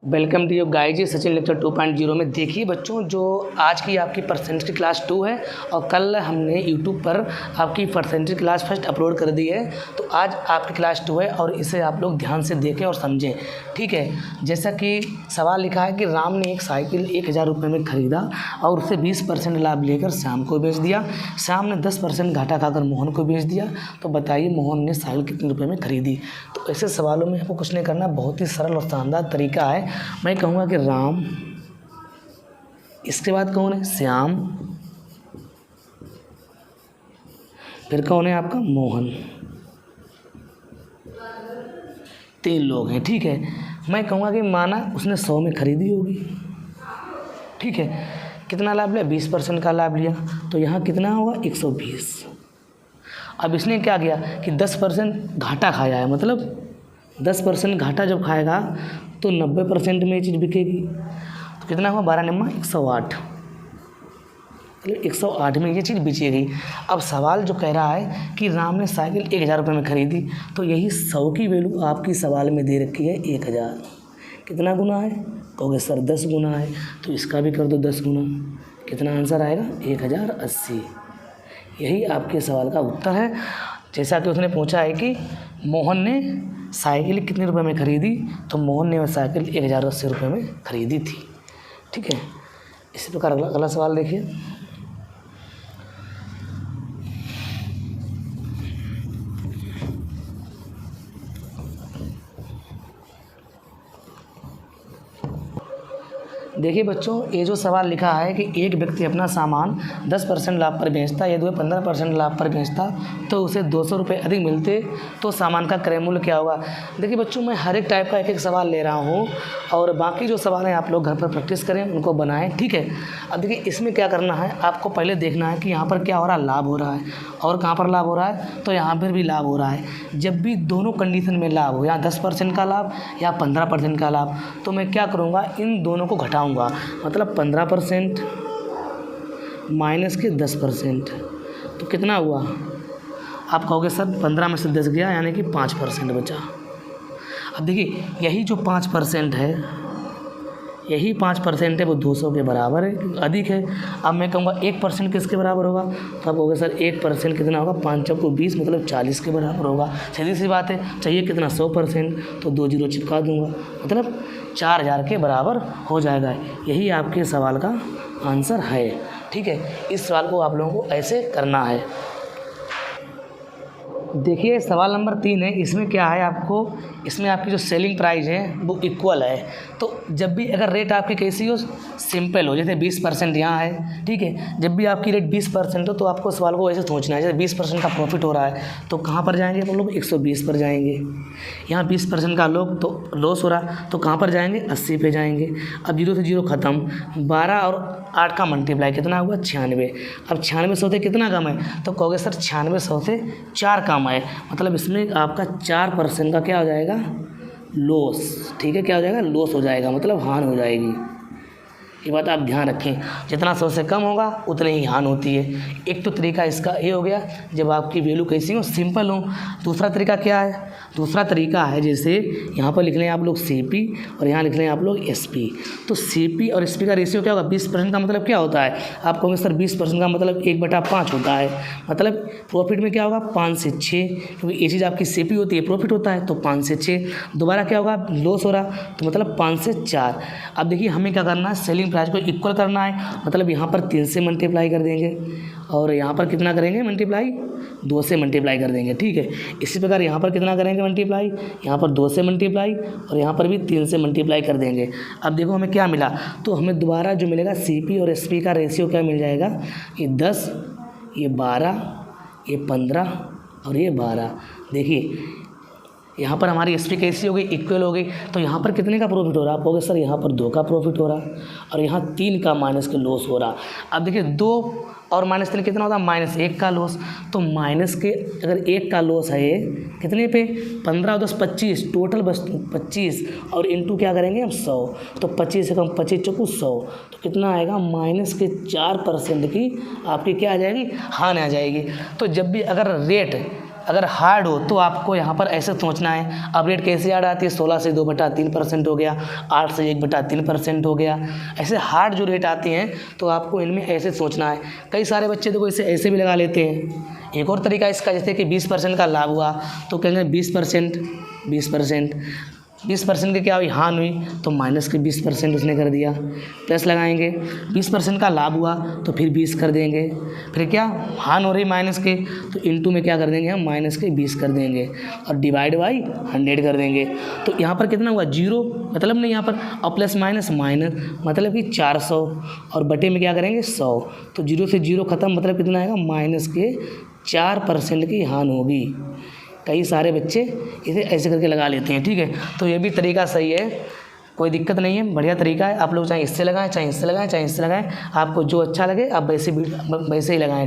Welcome to you guys Sachin lecture 2.0 में। देखिए बच्चों, जो आज की आपकी परसेंटेज की क्लास 2 है और कल हमने यूट्यूब पर आपकी परसेंटेज क्लास फर्स्ट अपलोड कर दी है। तो आज आपकी क्लास 2 है और इसे आप लोग ध्यान से देखें और समझें, ठीक है। जैसा कि सवाल लिखा है कि राम ने एक साइकिल 1000 रुपये में ख़रीदा और उसे 20% लाभ लेकर श्याम को बेच दिया। श्याम ने 10% घाटा खाकर मोहन को बेच दिया। तो बताइए मोहन ने साइकिल कितने रुपये में ख़रीदी। तो ऐसे सवालों में आपको कुछ नहीं करना, बहुत ही सरल और शानदार तरीका है। मैं कहूँगा कि राम, इसके बाद कौन है श्याम, फिर कौन है आपका मोहन। 3 लोग हैं, ठीक है। मैं कहूँगा कि माना उसने 100 में खरीदी होगी, ठीक है। कितना लाभ लिया? 20% का लाभ लिया। तो यहाँ कितना होगा? 120। अब इसने क्या किया कि 10% घाटा खाया है, मतलब 10% घाटा जब खाएगा तो 90% में ये चीज़ बिकेगी। तो कितना हुआ? 12 नम्मा 108, मतलब 108 में ये चीज़ बिचेगी। अब सवाल जो कह रहा है कि राम ने साइकिल 1000 रुपये में ख़रीदी, तो यही 100 की वैल्यू आपकी सवाल में दे रखी है 1000। कितना गुना है? कहोगे सर 10 गुना है, तो इसका भी कर दो 10 गुना। कितना आंसर आएगा? 1080। यही आपके सवाल का उत्तर है। जैसा कि उसने पूछा है कि मोहन ने साइकिल कितने रुपए में ख़रीदी, तो मोहन ने वह साइकिल 1080 रुपये में ख़रीदी थी, ठीक है। इसी प्रकार अगला सवाल देखिए। देखिए बच्चों, ये जो सवाल लिखा है कि एक व्यक्ति अपना सामान 10% लाभ पर बेचता, यदि वह 15% लाभ पर बेचता तो उसे 200 रुपये अधिक मिलते, तो सामान का क्रय मूल्य क्या होगा। देखिए बच्चों, मैं हर एक टाइप का एक सवाल ले रहा हूँ और बाकी जो सवाल हैं आप लोग घर पर प्रैक्टिस करें, उनको बनाएं, ठीक है। अब देखिए इसमें क्या करना है, आपको पहले देखना है कि यहाँ पर क्या हो रहा है, लाभ हो रहा है, और कहाँ पर लाभ हो रहा है, तो यहाँ पर भी लाभ हो रहा है। जब भी दोनों कंडीशन में लाभ हो, या 10% का लाभ या 15% का लाभ, तो मैं क्या करूँगा, इन दोनों को घटाऊँगा। मतलब 15% माइनस के 10%, तो कितना हुआ? आप कहोगे सर 15 में से 10 गया, यानी कि 5% बचा। अब देखिए यही जो 5% है, यही 5% है, वो 200 के बराबर है, अधिक है। अब मैं कहूँगा 1% किसके बराबर होगा, तो आप कहोगे सर 1% कितना होगा? 5 चौको 20, मतलब 40 के बराबर होगा। सीधी सी बात है। चाहिए कितना? 100%, तो 2 जीरो चिपका दूंगा, मतलब 4000 के बराबर हो जाएगा। यही आपके सवाल का आंसर है, ठीक है। इस सवाल को आप लोगों को ऐसे करना है। देखिए सवाल नंबर 3 है। इसमें क्या है, आपको इसमें आपकी जो सेलिंग प्राइस है वो इक्वल है। तो जब भी अगर रेट आपकी कैसी हो, सिंपल हो, जैसे 20% यहाँ है, ठीक है। जब भी आपकी रेट 20% हो तो आपको सवाल को ऐसे सोचना है, जैसे 20% का प्रॉफिट हो रहा है तो कहाँ पर जाएंगे हम लोग? 120 पर जाएंगे। यहाँ 20% का लॉस हो रहा, तो कहाँ पर जाएंगे? 80 पे जाएंगे। अब 0 से 0 ख़त्म, 12 और 8 का मल्टीप्लाई कितना हुआ? 96। अब 9600 से कितना कम है, तो कहोगे सर 9600 से 4 कम है, मतलब इसमें आपका 4% का क्या हो जाएगा? लॉस, ठीक है। क्या हो जाएगा? लॉस हो जाएगा, मतलब हानि हो जाएगी। ये बात आप ध्यान रखें, जितना 100 से कम होगा उतनी ही हानि होती है। एक तो तरीका इसका ये हो गया, जब आपकी वैल्यू कैसी हो, सिंपल हो। दूसरा तरीका क्या है? दूसरा तरीका है जैसे यहाँ पर लिख लें आप लोग CP और यहाँ लिख लें आप लोग SP। तो CP और SP का रेशियो क्या होगा? 20% का मतलब क्या होता है? आप कहोगे सर 20% का मतलब 1/5 होता है, मतलब प्रॉफिट में क्या होगा? 5 से 6, क्योंकि ये चीज़ आपकी CP होती है, प्रॉफिट होता है, तो 5 से 6। दोबारा क्या होगा? लॉस हो रहा, तो मतलब 5 से 4। अब देखिए हमें क्या करना है, सेलिंग प्राइस को इक्वल करना है, मतलब यहाँ पर 3 से मल्टीप्लाई कर देंगे और यहाँ पर कितना करेंगे मल्टीप्लाई? 2 से मल्टीप्लाई कर देंगे, ठीक है। इसी प्रकार यहाँ पर कितना करेंगे मल्टीप्लाई? यहाँ पर 2 से मल्टीप्लाई और यहाँ पर भी 3 से मल्टीप्लाई कर देंगे। अब देखो हमें क्या मिला, तो हमें दोबारा जो मिलेगा CP और SP का रेशियो क्या मिल जाएगा? ये 10, ये 12, ये 15 और ये 12। देखिए यहाँ पर हमारी SP कैसी हो गई? इक्वल हो गई। तो यहाँ पर कितने का प्रॉफिट हो रहा है? आप कहोगे सर यहाँ पर 2 का प्रॉफिट हो रहा और यहाँ 3 का माइनस के लॉस हो रहा। अब देखिए 2 और -3 कितना होता है? -1 का लॉस। तो माइनस के अगर 1 का लॉस है कितने पे? 15 और 10 25, टोटल बस 25 और इंटू क्या करेंगे हम? 100। तो 25 से कम 25 चौको 100, तो कितना आएगा? -4% की आपकी क्या आ जाएगी? हानि आ जाएगी। तो जब भी अगर रेट अगर हार्ड हो तो आपको यहाँ पर ऐसे सोचना है। अब रेट कैसे याद आती है, 16 से 2/3% हो गया, 8 से 1/3% हो गया। ऐसे हार्ड जो रेट आते हैं तो आपको इनमें ऐसे सोचना है। कई सारे बच्चे तो इसे ऐसे भी लगा लेते हैं। एक और तरीका इसका, जैसे कि 20% का लाभ हुआ तो कहेंगे 20% की क्या हुई, हानि हुई, तो माइनस के 20% उसने कर दिया। प्लस लगाएंगे, 20% का लाभ हुआ तो फिर 20 कर देंगे। फिर क्या हानि हो रही माइनस के, तो इनटू में क्या कर देंगे हम, माइनस के 20 कर देंगे और डिवाइड बाई 100 कर देंगे। तो यहाँ पर कितना हुआ, 0 मतलब नहीं यहाँ पर, और प्लस माइनस माइनस मतलब कि 400 और बटे में क्या करेंगे 100। तो 0 से 0 खत्म, मतलब कितना आएगा, माइनस के 4% की हानि होगी। कई सारे बच्चे इसे ऐसे करके लगा लेते हैं। ठीक है, तो ये भी तरीका सही है, कोई दिक्कत नहीं है, बढ़िया तरीका है। आप लोग चाहे इससे लगाएं, चाहे इससे लगाएं, चाहे इससे लगाएं, आपको जो अच्छा लगे आप वैसे ही लगाएं।